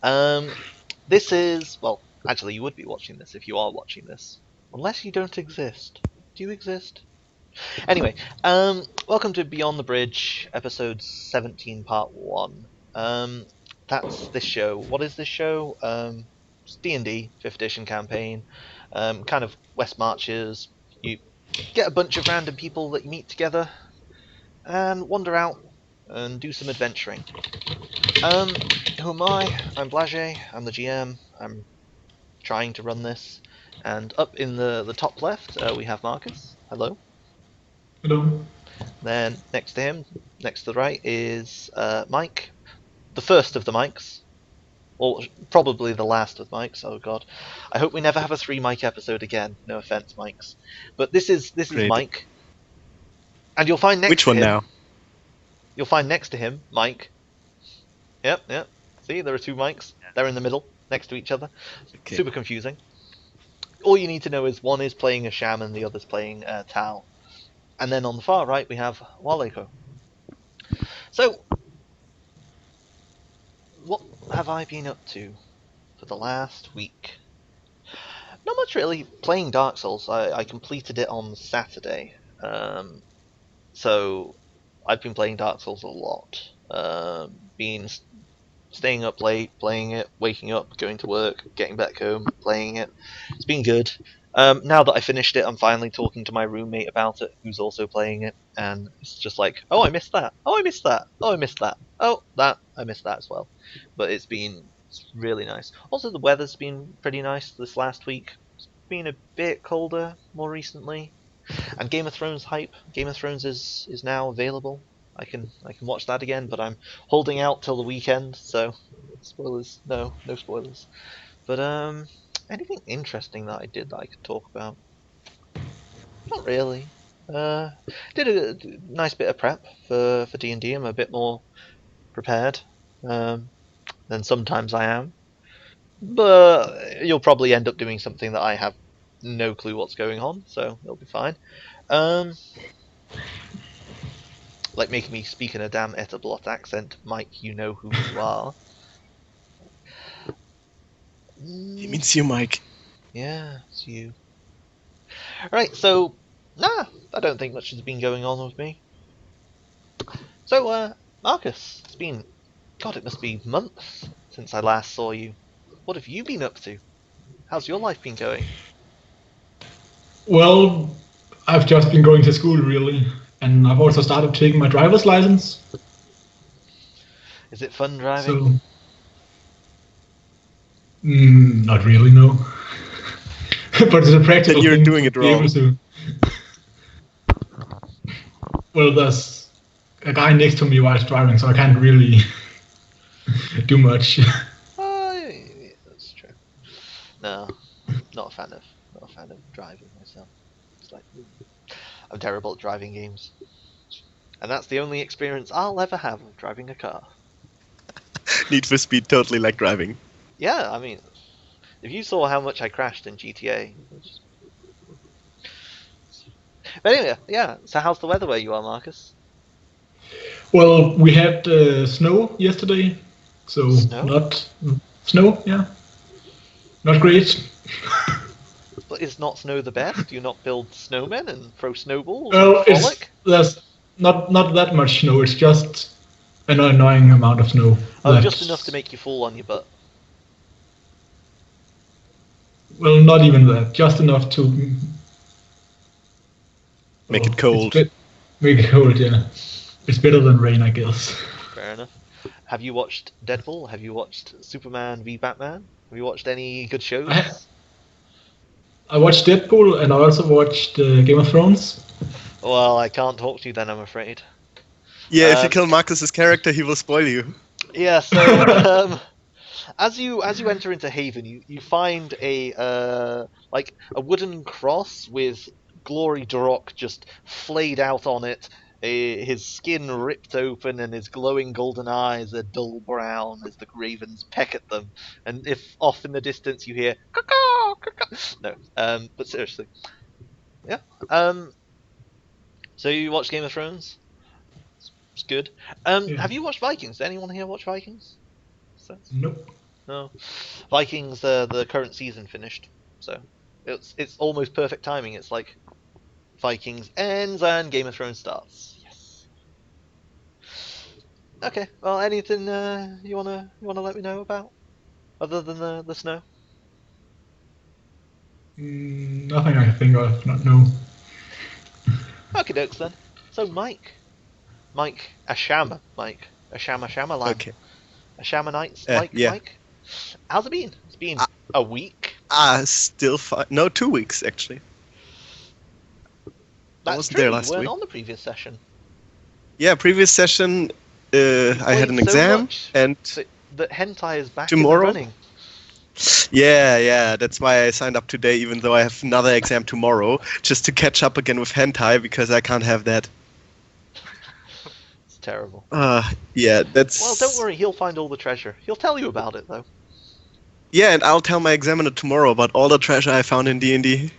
Um, this is, well, actually, you would be watching this if you are watching this, unless you don't exist. Do you exist? Anyway, welcome to Beyond the Bridge, episode 17, part 1. That's this show. What is this show? It's D&D, 5th edition campaign. Kind of West Marches. You get a bunch of random people that you meet together and wander out and do some adventuring. Who am I? I'm Blage. I'm the GM. I'm trying to run this. And up in the top left, we have Marcus. Hello. Hello. Then next to him, next to the right, is Mike, the first of the Mikes, or probably the last of Mikes. Oh God, I hope we never have a 3 Mike episode again. No offense, Mikes, but this is Great. Mike, and you'll find next Which to one him. now? You'll find next to him Mike. Yep. See, there are 2 Mikes. They're in the middle, next to each other. Okay. Super confusing. All you need to know is one is playing a shaman, the other's playing Tal. And then on the far right we have Waleko. So, what have I been up to for the last week? Not much really. Playing Dark Souls. I completed it on Saturday. So, I've been playing Dark Souls a lot. Been staying up late, playing it, waking up, going to work, getting back home, playing it. It's been good. Now that I finished it, I'm finally talking to my roommate about it, who's also playing it, and it's just like, oh, I missed that. Oh, I missed that. Oh, I missed that. Oh, that. I missed that as well. But it's really nice. Also, the weather's been pretty nice this last week. It's been a bit colder more recently. And Game of Thrones hype. Game of Thrones is now available. I can watch that again, but I'm holding out till the weekend, so spoilers. No spoilers. But anything interesting that I did that I could talk about? Not really. Did a nice bit of prep for D&D. I'm a bit more prepared than sometimes I am. But you'll probably end up doing something that I have no clue what's going on, so it'll be fine. Like making me speak in a damn Etterblot accent. Mike, you know who you are. He means you, Mike. Yeah, it's you. Right, so, I don't think much has been going on with me. So, Marcus, it's been, God, it must be months since I last saw you. What have you been up to? How's your life been going? Well, I've just been going to school, really, and I've also started taking my driver's license. Is it fun driving? So, not really, no. But it's a practical Then you're thing doing to it be able wrong. to. Well, there's a guy next to me while he's driving, so I can't really do much. Yeah, that's true. No, not a fan of driving myself. It's like, I'm terrible at driving games. And that's the only experience I'll ever have of driving a car. Need for Speed totally like driving. Yeah, I mean, if you saw how much I crashed in GTA. But anyway, yeah, so how's the weather where you are, Marcus? Well, we had snow yesterday, so Snow? not snow, yeah, not great. But is not snow the best? Do you not build snowmen and throw snowballs Well, and frolic? there's not that much snow. It's just an annoying amount of snow. Oh, just enough to make you fall on your butt. Well, not even that. Just enough to Make it cold. Make it cold, yeah. It's better than rain, I guess. Fair enough. Have you watched Deadpool? Have you watched Superman v Batman? Have you watched any good shows? I watched Deadpool and I also watched Game of Thrones. Well, I can't talk to you then, I'm afraid. Yeah, if you kill Marcus's character, he will spoil you. Yeah, so as you enter into Haven, you find a wooden cross with Glory Dorok just flayed out on it, his skin ripped open, and his glowing golden eyes are dull brown as the ravens peck at them. And if off in the distance you hear caw caw, no, but seriously, yeah. So you watch Game of Thrones? It's good. Yeah. Have you watched Vikings? Did anyone here watch Vikings? Nope. No. Vikings, the current season finished, so it's almost perfect timing. It's like Vikings ends and Game of Thrones starts. Yes. Okay. Well, anything you wanna let me know about other than the snow? Nothing I can think of. No. Okay, dokes then. So Mike Ashama Shamalan, Okay. Ashama Nights, Yeah. Mike. How's it been? It's been Uh, a week. Still fine. No, 2 weeks actually. That's wasn't true. there You last weren't week. on the previous session. Yeah, previous session, You I had played an so exam, much and that hentai is back tomorrow. in the running. Yeah, that's why I signed up today, even though I have another exam tomorrow, just to catch up again with hentai because I can't have that. It's terrible. Yeah, that's. Well, don't worry. He'll find all the treasure. He'll tell you about it though. Yeah, and I'll tell my examiner tomorrow about all the treasure I found in D&D.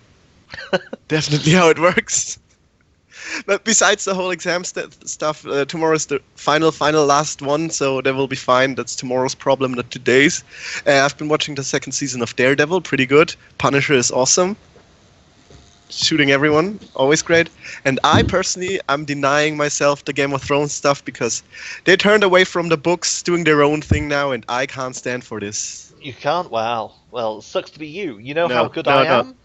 Definitely how it works. But besides the whole exam stuff, tomorrow is the final last one, so that will be fine. That's tomorrow's problem, not today's. I've been watching the second season of Daredevil, pretty good. Punisher is awesome. Shooting everyone, always great. And I personally, I'm denying myself the Game of Thrones stuff because they turned away from the books, doing their own thing now, and I can't stand for this. You can't. Wow. Well, it sucks to be you. You know No, how good no, I no. am.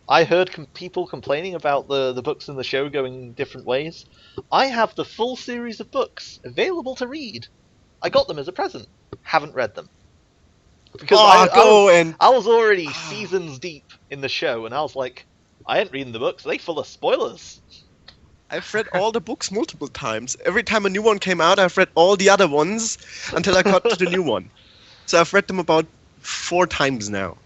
I heard people complaining about the books in the show going different ways. I have the full series of books available to read. I got them as a present. Haven't read them. Because I was already seasons deep in the show, and I was like, I ain't reading the books. They full of spoilers. I've read all the books multiple times. Every time a new one came out, I've read all the other ones until I got to the new one. So I've read them about 4 times now.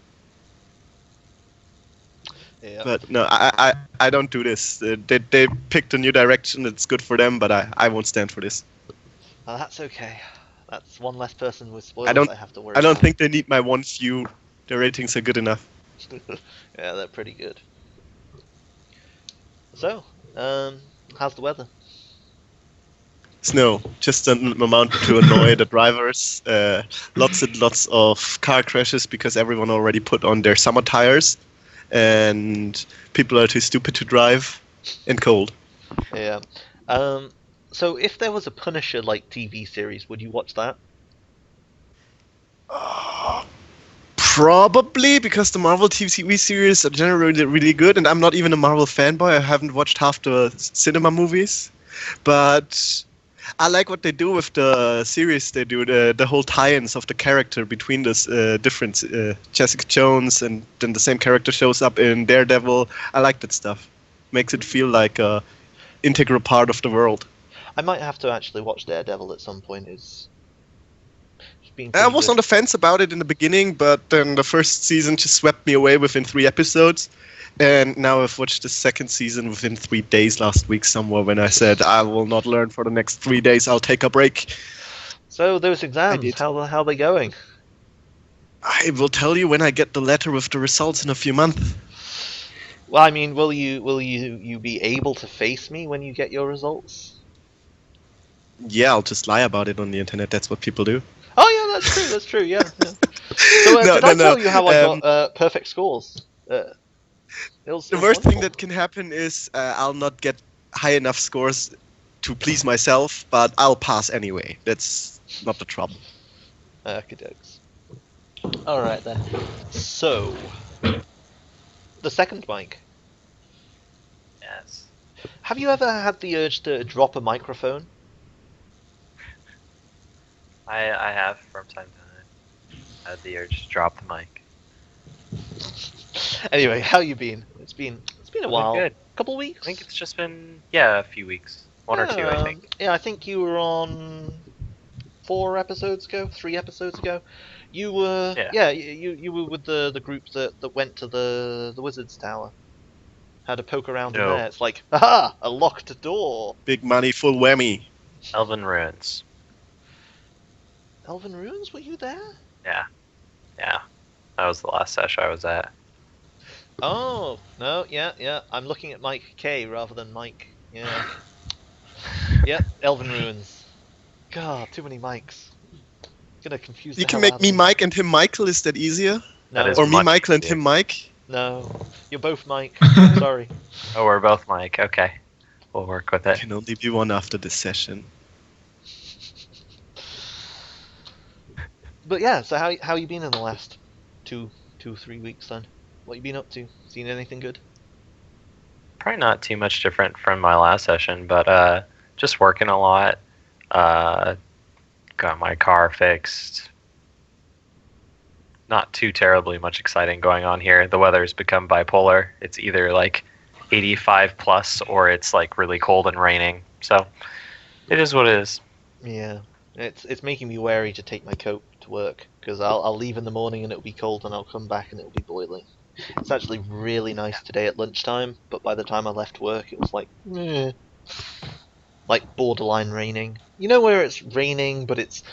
Yeah. But no, I don't do this. They picked a new direction. It's good for them, but I won't stand for this. Well, that's okay. That's one less person with spoilers I have to worry don't about. think they need my 1 view. Their ratings are good enough. Yeah, they're pretty good. So, how's the weather? Snow, just an amount to annoy the drivers. Lots and lots of car crashes because everyone already put on their summer tires, and people are too stupid to drive, and cold. Yeah. So if there was a Punisher like TV series, would you watch that? Probably because the Marvel TV series are generally really good, and I'm not even a Marvel fanboy. I haven't watched half the cinema movies, but I like what they do with the series. They do the whole tie-ins of the character between this different Jessica Jones, and then the same character shows up in Daredevil. I like that stuff. Makes it feel like a integral part of the world. I might have to actually watch Daredevil at some point. It's been I pretty was good. on the fence about it in the beginning, but then the first season just swept me away within 3 episodes. And now I've watched the second season within 3 days last week somewhere when I said I will not learn for the next 3 days, I'll take a break. So those exams, did. how are they going? I will tell you when I get the letter with the results in a few months. Well, I mean, will you be able to face me when you get your results? Yeah, I'll just lie about it on the internet, that's what people do. Oh yeah, that's true. Yeah. So did I tell you how I got perfect scores? The worst thing that can happen is I'll not get high enough scores to please myself, but I'll pass anyway. That's not the trouble. Okey-dokes. Alright then. So, the second mic. Yes. Have you ever had the urge to drop a microphone? I have from time to time. I had the urge to drop the mic. Anyway, how you been? It's been a while. Good. Couple weeks? I think it's just been a few weeks. 1 or 2, I think. Yeah, I think you were on 3 episodes ago. You were you were with the group that went to the Wizard's Tower. Had a poke around in No. there. It's like, haha, a locked door. Big money, full whammy. Elven Ruins. Elven Ruins, were you there? Yeah. That was the last session I was at. Oh, no, yeah. I'm looking at Mike K rather than Mike. Yeah. Yep, Elven Ruins. God, too many mics. Gonna confuse You the can hell make out me of Mike and him Michael. Is that easier? No, That is Or me much Michael and easier. him Mike? no, you're both Mike. Sorry. Oh, we're both Mike. Okay, we'll work with it. Can only be one after this session. But yeah, so how you been in the last 3 weeks then? What you been up to? Seen anything good? Probably not too much different from my last session, but just working a lot. Got my car fixed. Not too terribly much exciting going on here. The weather's become bipolar. It's either like 85 plus or it's like really cold and raining. So it is what it is. Yeah, it's making me wary to take my coat to work because I'll leave in the morning and it'll be cold and I'll come back and it'll be boiling. It's actually really nice today at lunchtime, but by the time I left work, it was like, like borderline raining. You know where it's raining, but it's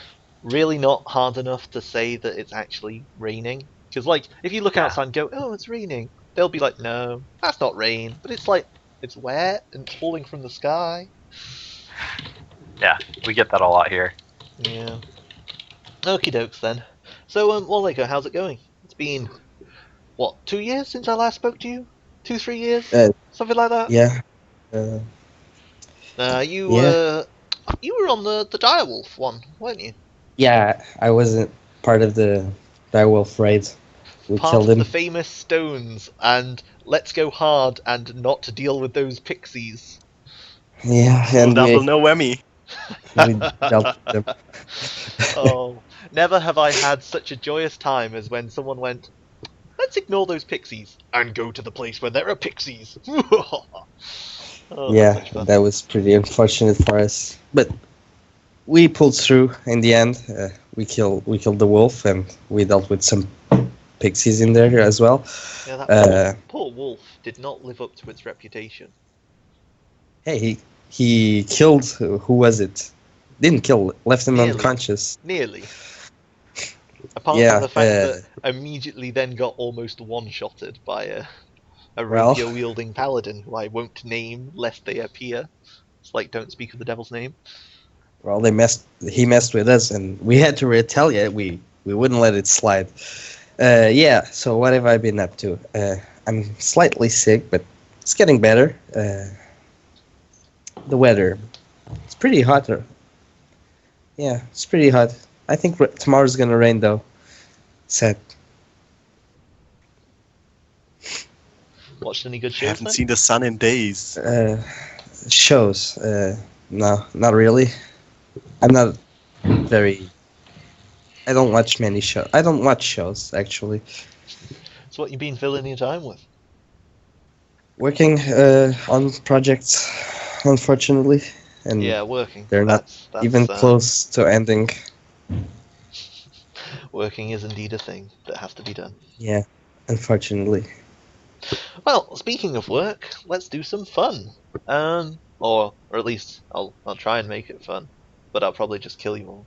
really not hard enough to say that it's actually raining. Because like, if you look Yeah. outside and go, "Oh, it's raining," they'll be like, "No, that's not rain." But it's like it's wet and it's falling from the sky. Yeah, we get that a lot here. Yeah. Okie dokes then. So, Wallico, how's it going? It's been, what, 2 years since I last spoke to you? 3 years? Something like that? Yeah. You Yeah. you were on the Direwolf one, weren't you? Yeah, I wasn't part of the Direwolf raid. We Part killed of him. the famous stones, and let's go hard and not to deal with those pixies. Yeah, Full and double, we no whammy. dealt with them. Oh, never have I had such a joyous time as when someone went, "Let's ignore those pixies and go to the place where there are pixies." Oh, Yeah, that's such fun. that was pretty unfortunate for us, but we pulled through in the end. We killed the wolf, and we dealt with some pixies in there as well. Yeah, that Uh, poor wolf did not live up to its reputation. Hey, he killed. Who was it? Didn't kill. Left him Nearly. unconscious. Nearly. Apart Yeah, from the fact that immediately then got almost one-shotted by a Well- rapier-wielding paladin who I won't name lest they appear. It's like, don't speak of the devil's name. Well, he messed with us, and we had to retaliate. We wouldn't let it slide. Yeah. So what have I been up to? I'm slightly sick, but it's getting better. The weather, it's pretty hot. Yeah, it's pretty hot. I think tomorrow's gonna rain though. Sad. Watched any good I shows haven't then? seen the sun in days. Shows. No, not really. I'm not very. I don't watch many shows. I don't watch shows actually. So what you been filling your time with? Working on projects, unfortunately, and Yeah, working. they're not That's, even close to ending. Working is indeed a thing that has to be done. Yeah, unfortunately. Well, speaking of work, let's do some fun. Or at least I'll try and make it fun, but I'll probably just kill you all.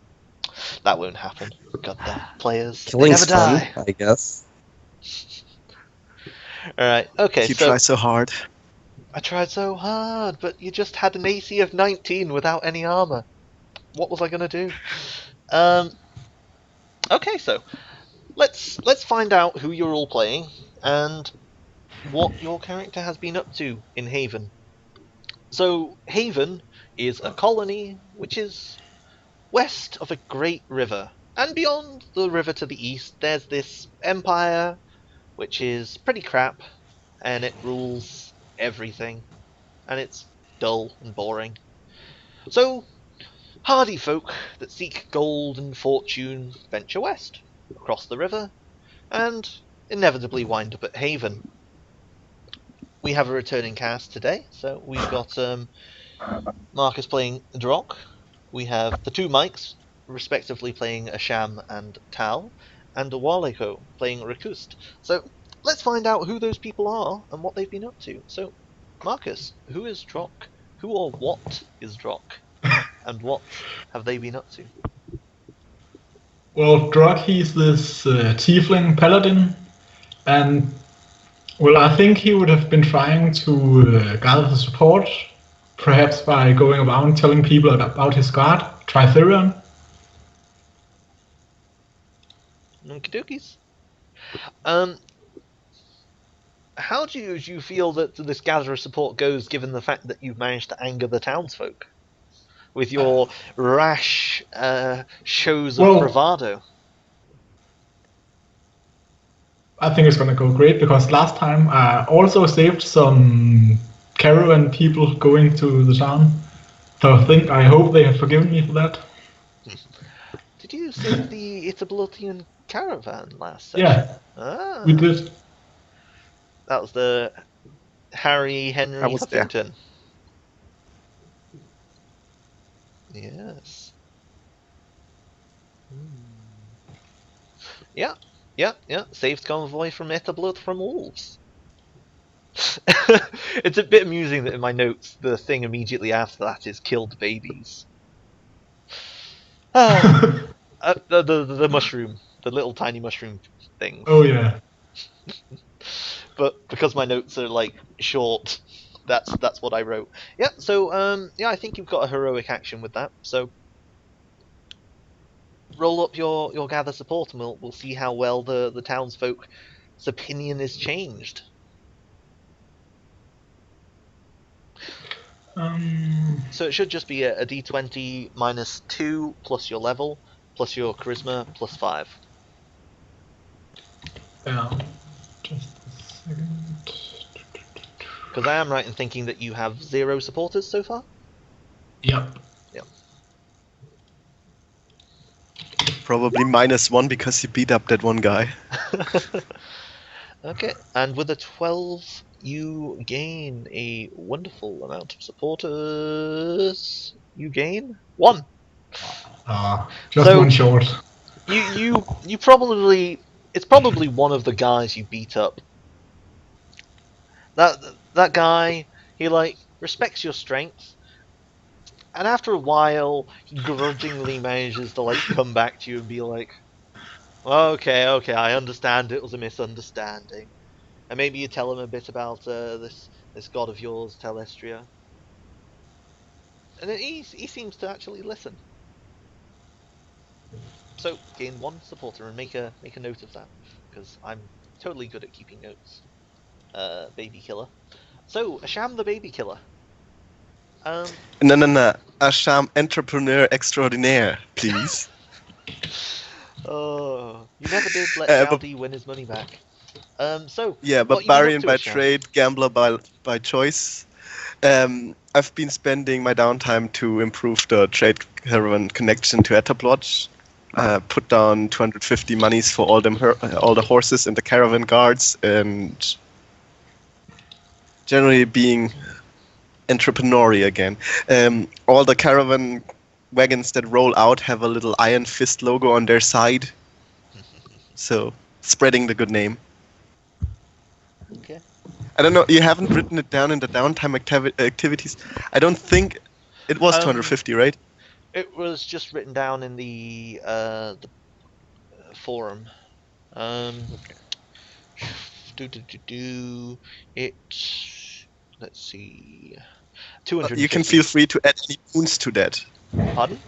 That won't happen. Goddamn players. They Killing's never fun, die. I guess. Alright, okay, You so try so hard. I tried so hard, but you just had an AC of 19 without any armor. What was I gonna do? Okay, so let's find out who you're all playing and what your character has been up to in Haven. So Haven is a colony which is west of a great river, and beyond the river to the east there's this empire which is pretty crap, and it rules everything, and it's dull and boring. So hardy folk that seek gold and fortune venture west, across the river, and inevitably wind up at Haven. We have a returning cast today, so we've got Marcus playing Drock, we have the two Mikes, respectively playing Asham and Tal, and Waleko playing Rakust. So let's find out who those people are and what they've been up to. So, Marcus, who is Drock? Who or what is Drock? And what have they been up to? Well, Drog, he's this tiefling paladin, and well, I think he would have been trying to gather support, perhaps by going around telling people about his god, Tritherion. Okie dokies. How do you feel that this gather of support goes, given the fact that you've managed to anger the townsfolk with your rash shows of Well- bravado? I think it's gonna go great because last time I also saved some caravan people going to the town. So I hope they have forgiven me for that. Did you save the Itablutian caravan last session? Yeah, Ah, we did. that was the Harry Henry I was there. Huffington. Yes. Yeah, yeah. Saved convoy from Etablut from wolves. It's a bit amusing that in my notes the thing immediately after that is killed babies. The mushroom, the little tiny mushroom things. Oh yeah. But because my notes are like short, that's what I wrote. Yeah. So yeah, I think you've got a heroic action with that. So roll up your gather support, and we'll see how well the townsfolk's opinion is changed. So it should just be a d20 minus 2 plus your level plus your charisma plus 5. Yeah. Just a second. Because I am right in thinking that you have 0 supporters so far. Yep. Probably -1 because you beat up that one guy. Okay, and with a 12, you gain a wonderful amount of supporters. You gain 1. Just So- one short. You probably, it's probably one of the guys you beat up. That guy, he like respects your strength, and after a while, he grudgingly manages to like come back to you and be like, okay, I understand it was a misunderstanding, and maybe you tell him a bit about this god of yours, Telestria, and then he seems to actually listen. So gain 1 supporter and make a note of that, because I'm totally good at keeping notes. Baby killer. So Asham the baby killer. No. Asham entrepreneur extraordinaire, please. Oh, you never did let But- Jowdy win his money back. So Yeah, what you been up barbarian to, by Asham? trade, gambler by choice. I've been spending my downtime to improve the trade caravan connection to Etablodge. Put down 250 monies for all the horses and the caravan guards, and generally being entrepreneurial again. All the caravan wagons that roll out have a little Iron Fist logo on their side, so spreading the good name. Okay. I don't know. You haven't written it down in the downtime activities. I don't think it was 250, right? It was just written down in the forum. It. Let's see. 250. You can feel free to add any boons to that. Pardon?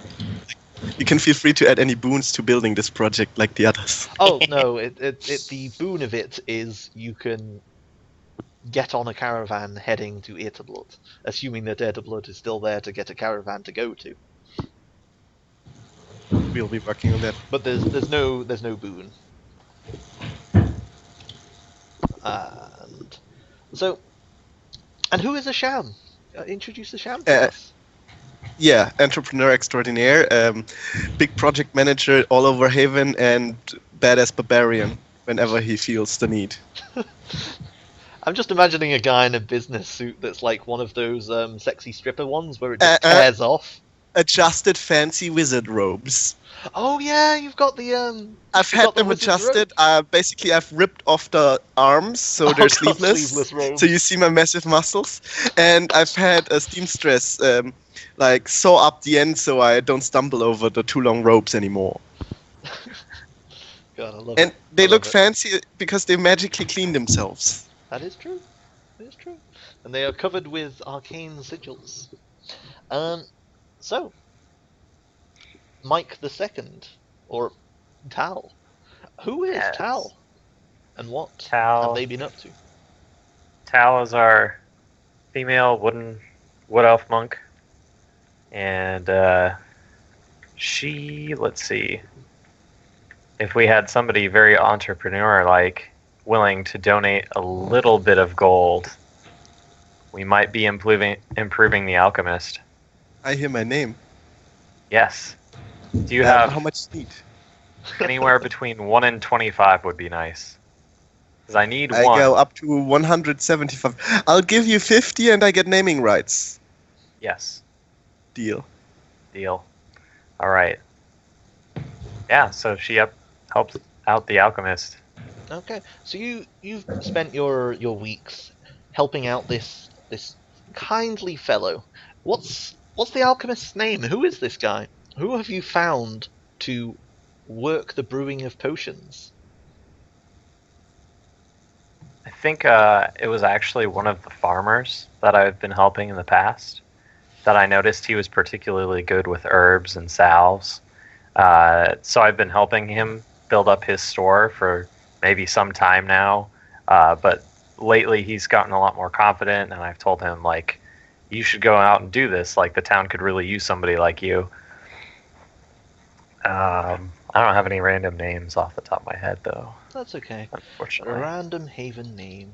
You can feel free to add any boons to building this project like the others. Oh no! The boon of it is you can get on a caravan heading to Irtablut, assuming that Irtablut is still there to get a caravan to go to. We'll be working on that. But there's no boon. And so, and who is Asham? Introduce Asham to us. Yeah, entrepreneur extraordinaire, big project manager all over Haven, and badass barbarian whenever he feels the need. I'm just imagining a guy in a business suit that's like one of those sexy stripper ones where it just tears off. Adjusted fancy wizard robes. Oh yeah, you've got the I've You've got had the them wizard's adjusted. Basically, I've ripped off the arms so Oh, they're God, sleeveless. sleeveless robes. So you see my massive muscles. And I've had a seamstress like sew up the end so I don't stumble over the too long ropes anymore. God, I love And it. they I look love it. fancy because they magically clean themselves. That is true. That is true. And they are covered with arcane sigils. So Mike the Second, or Tal, Who is Yes. Tal? And what Tal. have they been up to? Tal is our female wood elf monk, and she. Let's see. If we had somebody very entrepreneur-like, willing to donate a little bit of gold, we might be improving the alchemist. I hear my name. Yes. Do you have How much do you need? anywhere between 1 and 25 would be nice. Because I need I 1. go up to 175. I'll give you 50 and I get naming rights. Yes. Deal. Deal. All right. Yeah. So she helps out the alchemist. Okay, so you've spent your weeks helping out this kindly fellow. What's the alchemist's name? Who is this guy? Who have you found to work the brewing of potions? I think it was actually one of the farmers that I've been helping in the past that I noticed he was particularly good with herbs and salves. So I've been helping him build up his store for maybe some time now. But lately he's gotten a lot more confident, and I've told him, like, you should go out and do this. Like, the town could really use somebody like you. I don't have any random names off the top of my head, though, That's okay. A unfortunately. random haven name.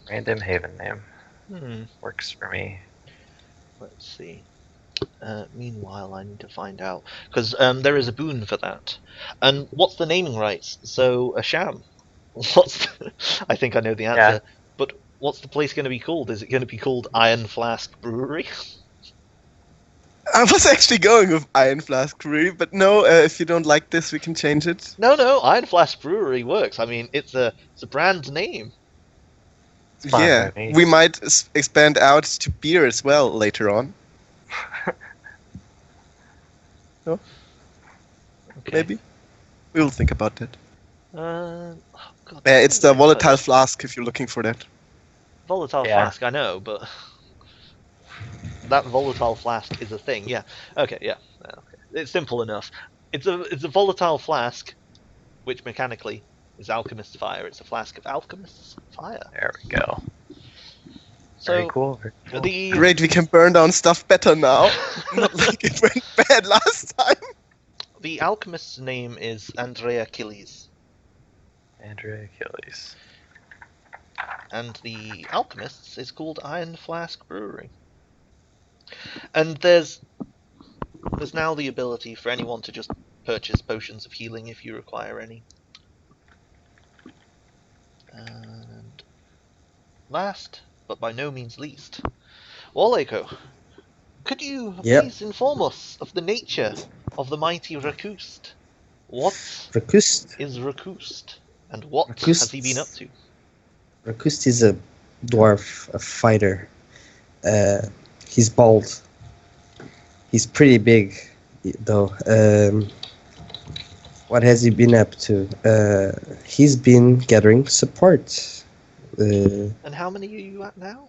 Random haven name. Hmm. Works for me. Let's see. Meanwhile, I need to find out because there is a boon for that. And what's the naming rights? So Asham. I think I know the answer. Yeah. But what's the place going to be called? Is it going to be called Iron Flask Brewery? I was actually going with Iron Flask Brewery, but no, if you don't like this, we can change it. No, Iron Flask Brewery works. I mean, it's a brand name. It's fine Yeah, by me. we might expand out to beer as well later on. No? Okay. Maybe? We will think about that. Oh God, It's the volatile flask if you're looking for that. Volatile Yeah. flask, I know, but that volatile flask is a thing. Yeah. Okay. Yeah. Okay. It's simple enough. It's a volatile flask, which mechanically is alchemist's fire. It's a flask of alchemist's fire. There we go. So Very cool. Very cool. the Great, we can burn down stuff better now. Not like it went bad last time. the alchemist's name is Andrea Achilles, Andrea Achilles. and the alchemist's is called Iron Flask Brewery. And there's now the ability for anyone to just purchase potions of healing if you require any. And last, but by no means least, Warleko, could you Yep. please inform us of the nature of the mighty Rakust? What Rakust. is Rakust, and what Rakust- has he been up to? Rakust is a dwarf, a fighter. He's bald. He's pretty big, though. What has he been up to? He's been gathering support. And how many are you at now?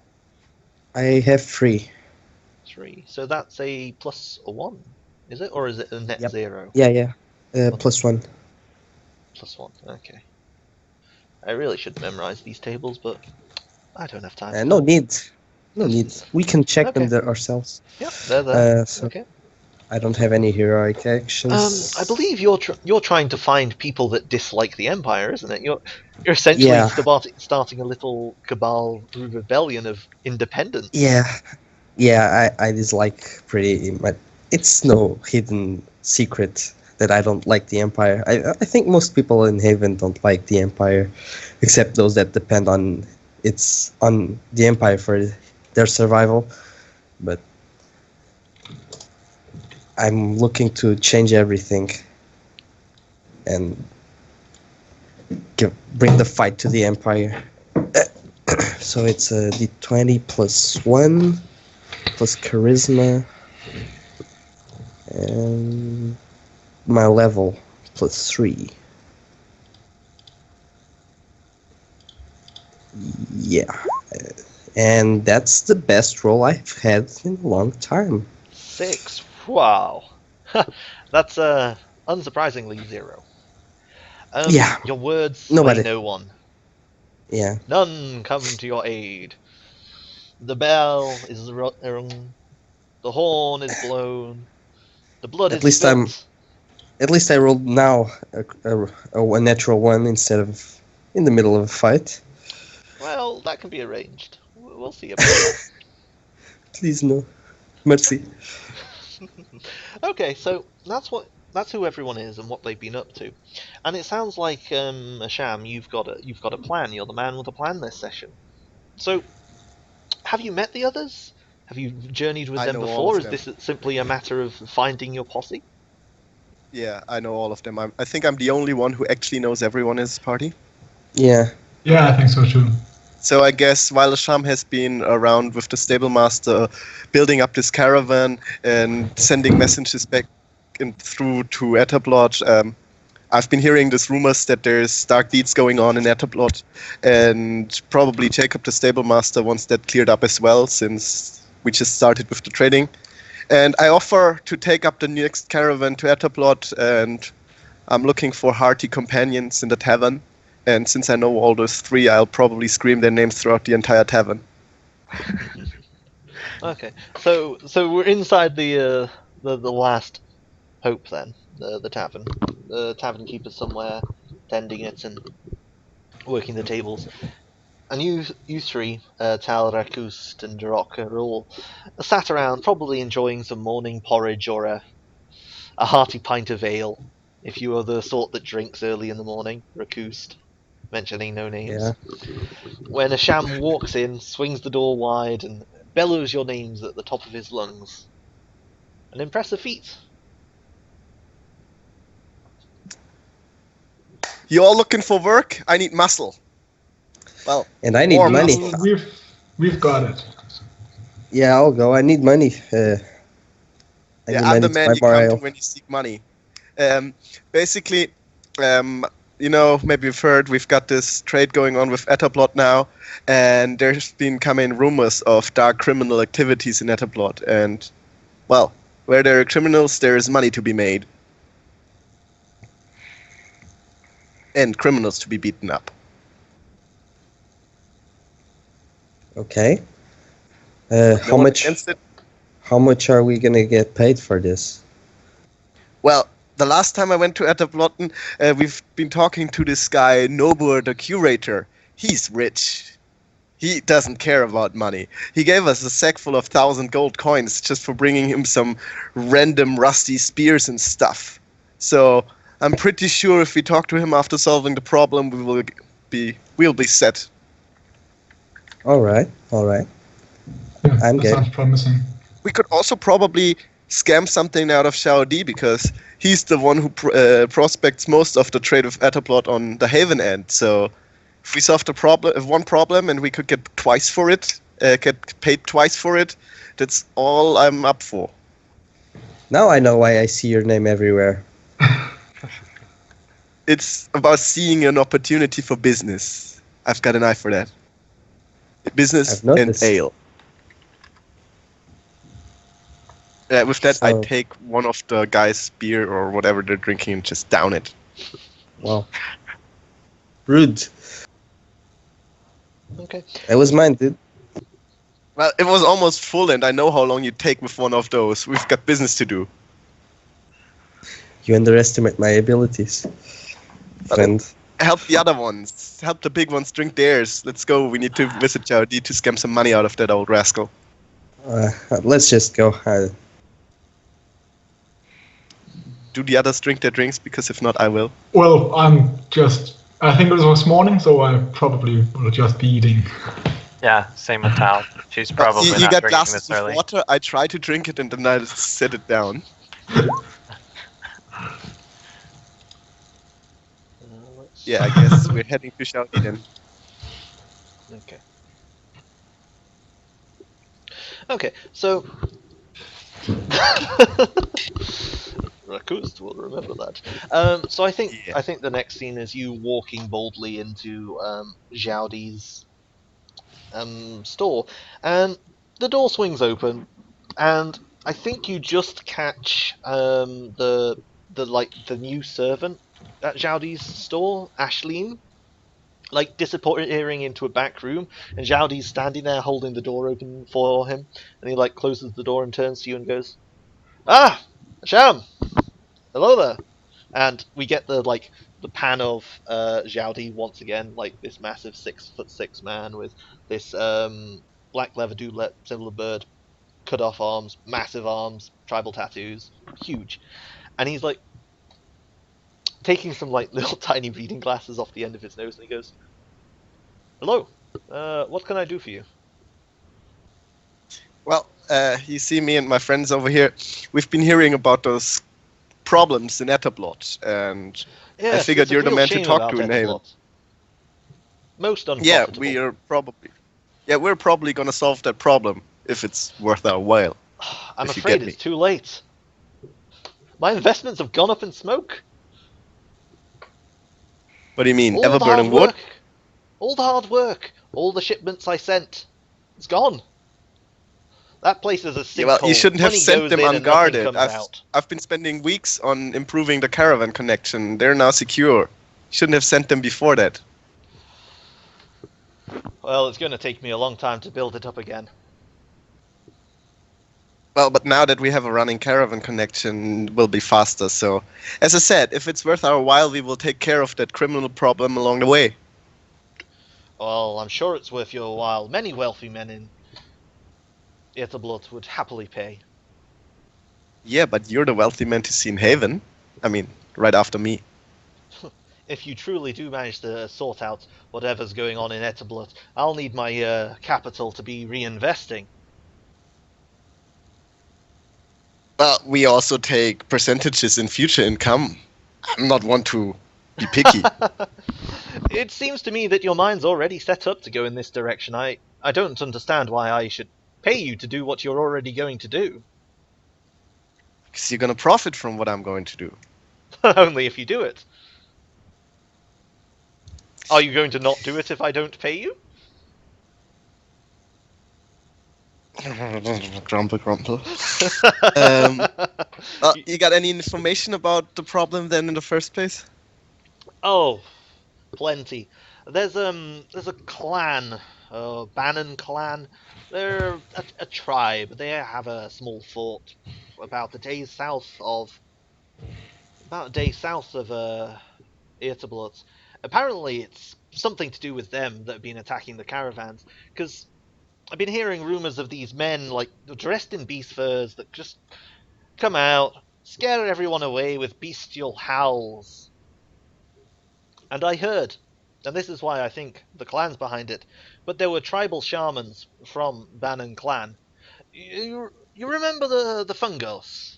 I have 3. 3. So that's a plus a 1, is it? Or is it a net Yep. 0? Yeah. +1. Plus 1, okay. I really should memorize these tables, but I don't have time. No need. No need. We can check them Okay. there ourselves. Yep, they're there. So Okay. I don't have any heroic actions. I believe you're trying to find people that dislike the Empire, isn't it? You're essentially Yeah. starting a little cabal rebellion of independence. Yeah. I dislike pretty much. It's no hidden secret that I don't like the Empire. I think most people in Haven don't like the Empire, except those that depend on the Empire for their survival. But I'm looking to change everything and bring the fight to the Empire. So it's a D20 +1 plus charisma and my level +3. Yeah, and that's the best roll I've had in a long time. 6. Wow. That's unsurprisingly 0. Yeah. Your words Nobody. sway no one. Yeah. None come to your aid. The bell is rung. The horn is blown. The blood At is least I'm- spilt. At least I rolled now a natural one instead of in the middle of a fight. Well, that can be arranged. We'll see about that. Please no. Mercy. Okay, so that's who everyone is and what they've been up to, and it sounds like Asham, you've got a plan. You're the man with a plan this session. So, have you met the others? Have you journeyed with I them know all before? of Is this simply a matter of finding your posse? Yeah, I know all of them. I think I'm the only one who actually knows everyone in his party. Yeah. Yeah, I think so too. So I guess while Asham has been around with the stable master, building up this caravan and sending messages back through to Etterblot, I've been hearing these rumors that there's dark deeds going on in Etterblot, and probably Jacob the stable master wants that cleared up as well, since we just started with the trading. And I offer to take up the next caravan to Etterblot, and I'm looking for hearty companions in the tavern. And since I know all those three, I'll probably scream their names throughout the entire tavern. Okay, so we're inside the last hope then, the tavern. The tavern keeper's somewhere tending it and working the tables. And you three, Tal, Rakust, and Durok, are all sat around, probably enjoying some morning porridge or a hearty pint of ale, if you are the sort that drinks early in the morning, Rakust, mentioning no names. Yeah. When Asham walks in, swings the door wide, and bellows your names at the top of his lungs. An impressive feat. You all looking for work? I need muscle. Well, And I need More money. muscle. We've got it. Yeah, I'll go. I need money. I need yeah, I'm money the to man buy you come more to ale. when you seek money. Basically, maybe you've heard we've got this trade going on with Etterblot now, and there's been coming rumors of dark criminal activities in Etterblot. And, well, where there are criminals, there is money to be made. And criminals to be beaten up. Okay. No How one much? against it? How much are we gonna get paid for this? Well, the last time I went to Etterblotten, we've been talking to this guy, Nobur, the curator. He's rich. He doesn't care about money. He gave us a sack full of 1,000 gold coins just for bringing him some random rusty spears and stuff. So I'm pretty sure if we talk to him after solving the problem, we'll be set. All right. Yeah, I'm that game. sounds promising. We could also probably scam something out of Xiao Di, because he's the one who prospects most of the trade with Etterblot on the Haven end. So if we solve one problem and we could get twice for it, get paid twice for it, that's all I'm up for. Now I know why I see your name everywhere. It's about seeing an opportunity for business. I've got an eye for that. Business I've noticed. and ale. With that, I So- take one of the guys' beer or whatever they're drinking and just down it. Wow. Rude. Okay. That was mine, dude. Well, it was almost full, and I know how long you take with one of those. We've got business to do. You underestimate my abilities, friend. Help the other ones. Help the big ones drink theirs. Let's go. We need to visit Jaudi to scam some money out of that old rascal. Let's just go. Do the others drink their drinks? Because if not, I will. Well, I think it was morning, so I probably will just be eating. Yeah, same with Tal. She's probably you not got drinking glasses this of early. water. I try to drink it, and then I set it down. Yeah, I guess we're heading to Jaudi then. Okay. Okay, so Rakust will remember that. So I think Yeah. I think the next scene is you walking boldly into Xiaodi's store, and the door swings open, and I think you just catch the new servant at Zhoudi's store, Ashleen, like disappearing into a back room, and Zhoudi's standing there holding the door open for him, and he like closes the door and turns to you and goes, "Ah, Sham, hello there." And we get the pan of Zhaudi once again, like this massive 6'6" man with this black leather doublet, similar bird, cut off arms, massive arms, tribal tattoos, huge, and he's like taking some like little tiny reading glasses off the end of his nose, and he goes, "Hello, what can I do for you?" Well, you see, me and my friends over here, we've been hearing about those problems in Etterblot, and Yes, figured it's a you're the real man to shame talk about to in Haven. Etterblot. Most unprofitable. we're probably gonna solve that problem if it's worth our while. I'm if you afraid get me. it's too late. My investments have gone up in smoke. What do you mean, All ever the burning hard wood? work, all the hard work, all the shipments I sent, it's gone. That place is a sinkhole. Yeah, well, you shouldn't have Money sent goes them in and nothing unguarded. comes out. I've been spending weeks on improving the caravan connection. They're now secure. Shouldn't have sent them before that. Well, it's going to take me a long time to build it up again. Well, but now that we have a running caravan connection, we'll be faster. So, as I said, if it's worth our while, we will take care of that criminal problem along the way. Well, I'm sure it's worth your while. Many wealthy men in Ethelblood would happily pay. Yeah, but you're the wealthy man to see in Haven. I mean, right after me. If you truly do manage to sort out whatever's going on in Ethelblood, I'll need my capital to be reinvesting. Well, we also take percentages in future income. I'm not one to be picky. It seems to me that your mind's already set up to go in this direction. I don't understand why I should pay you to do what you're already going to do. Because you're gonna profit from what I'm going to do. Only if you do it. Are you going to not do it if I don't pay you? Grumble, grumble. You got any information about the problem then in the first place? Oh, plenty. There's a clan, Bannon clan. They're a tribe. They have a small fort about a day south of Irtablot. Apparently, it's something to do with them that have been attacking the caravans. Because I've been hearing rumors of these men, like dressed in beast furs, that just come out, scare everyone away with bestial howls. And I heard, and this is why I think the clan's behind it, but there were tribal shamans from Bannon clan. You remember the Fungos?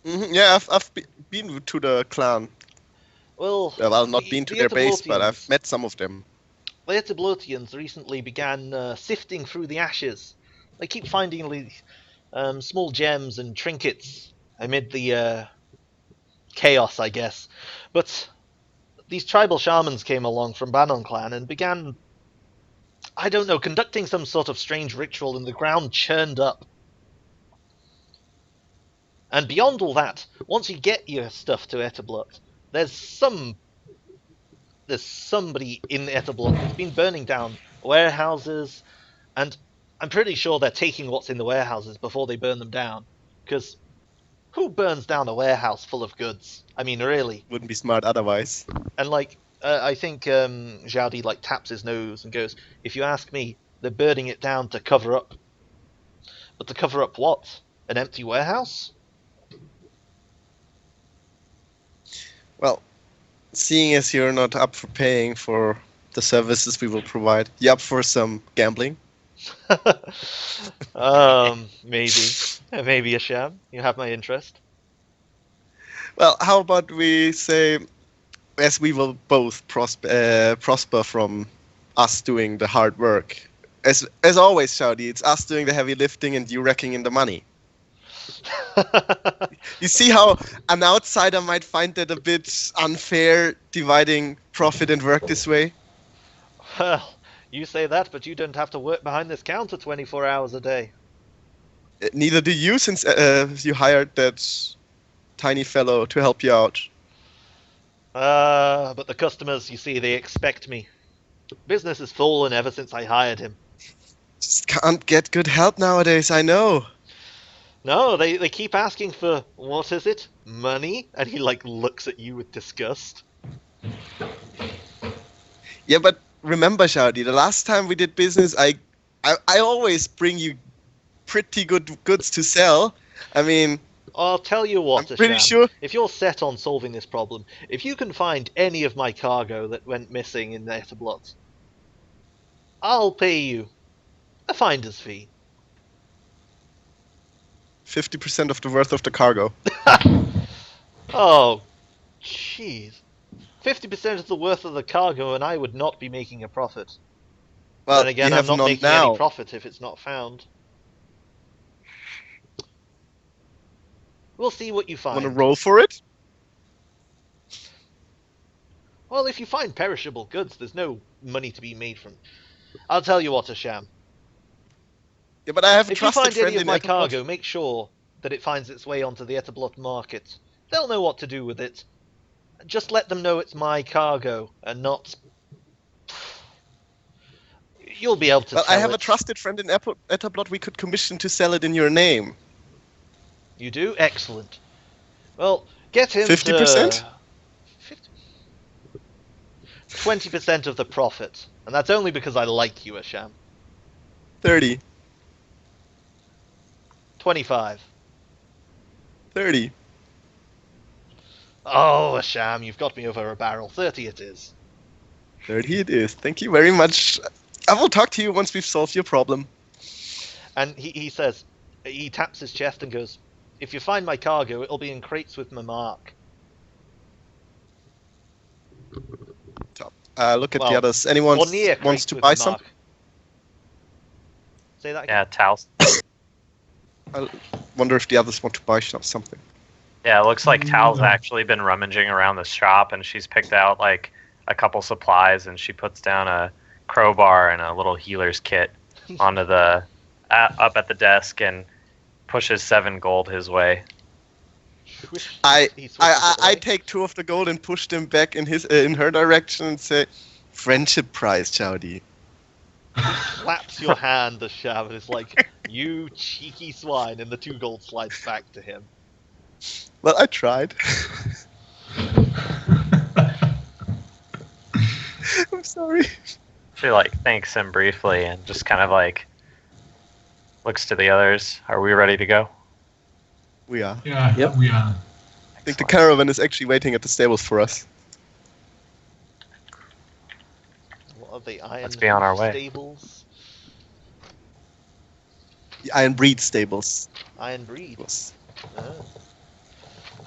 Yeah, I've been to the clan. Well, Not been to their base, but I've met some of them. The Etiblotians recently began sifting through the ashes. They keep finding small gems and trinkets amid the chaos, I guess. But these tribal shamans came along from Bannon clan and began, I don't know, conducting some sort of strange ritual, and the ground churned up. And beyond all that, once you get your stuff to Etterblot, there's somebody in Etterblot that's been burning down warehouses, and I'm pretty sure they're taking what's in the warehouses before they burn them down. Because who burns down a warehouse full of goods? I mean, really. Wouldn't be smart otherwise. And I think Zhaudi taps his nose and goes, "If you ask me, they're burning it down to cover up." But to cover up what? An empty warehouse? Well, seeing as you're not up for paying for the services we will provide, you up for some gambling? Maybe a sham. You have my interest. Well, how about we say, as we will both prosper from us doing the hard work. As always, Zhaudi, it's us doing the heavy lifting and you wrecking in the money. You see how an outsider might find it a bit unfair dividing profit and work this way? Well, you say that, but you don't have to work behind this counter 24 hours a day. Neither do you, since you hired that tiny fellow to help you out. But the customers, you see, they expect me. Business has fallen ever since I hired him. Just can't get good help nowadays, I know. No, they keep asking for, what is it? Money? And he, like, looks at you with disgust. Yeah, but remember, Shouty, the last time we did business, I always bring you pretty good goods to sell. I mean, I'll tell you what, I'm pretty Asham, sure. if you're set on solving this problem, if you can find any of my cargo that went missing in Netherblot, I'll pay you a finder's fee. 50% of the worth of the cargo. Oh, jeez. 50% of the worth of the cargo, and I would not be making a profit. Well, Then again, you I'm have not none making now. any profit if it's not found. We'll see what you find. Want to roll for it? Well, if you find perishable goods, there's no money to be made from. I'll tell you what, Asham. Yeah, but I have a If you trusted find friend any of in my Ethelblood. cargo, make sure that it finds its way onto the Etterblot market. They'll know what to do with it. Just let them know it's my cargo and not. You'll be able to Well, sell I have it. a trusted friend in Ethelblood we could commission to sell it in your name. You do? Excellent. Well, get him 50%? to 20% of the profit. And that's only because I like you, Asham. 30. 25. 30. Oh, Asham, you've got me over a barrel. 30 it is. 30 it is. Thank you very much. I will talk to you once we've solved your problem. And he says, he taps his chest and goes, if you find my cargo, it'll be in crates with my mark. Look at Well, the others. Anyone Or near wants crates to with buy my some? mark. Say that again? Yeah, Tal's. I wonder if the others want to buy something. Yeah, it looks like Tal's No. actually been rummaging around the shop, and she's picked out like a couple supplies, and she puts down a crowbar and a little healer's kit onto the up at the desk and pushes 7 gold his way. I He switches it I away. take 2 of the gold and push them back in his in her direction and say, "Friendship prize, Chowdy." Slaps your hand, the Shav, and is like, you cheeky swine, and the 2 gold slides back to him. Well, I tried. I'm sorry. She like thanks him briefly and just kind of like looks to the others. Are we ready to go? We are. Yeah, Yep. we are. I think the caravan is actually waiting at the stables for us. What are the Iron Let's be on our way. Stables? The Iron Breed stables. Iron Breed. Yes.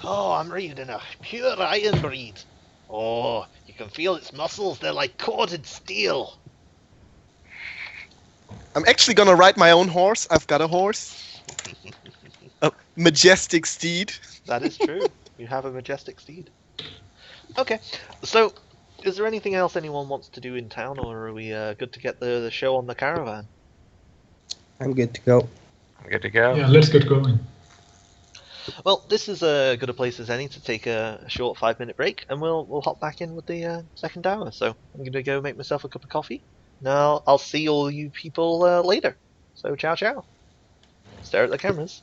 Oh, I'm reading a pure Iron Breed. Oh, you can feel its muscles, they're like corded steel. I'm actually gonna ride my own horse. I've got a horse. A majestic steed. That is true. You have a majestic steed. Okay, so is there anything else anyone wants to do in town, or are we good to get the show on the caravan? I'm good to go. I'm good to go. Yeah, let's get going. Well, this is as good a place as any to take a short 5-minute break, and we'll hop back in with the second hour. So I'm going to go make myself a cup of coffee. Now I'll see all you people later. So ciao ciao. Stare at the cameras.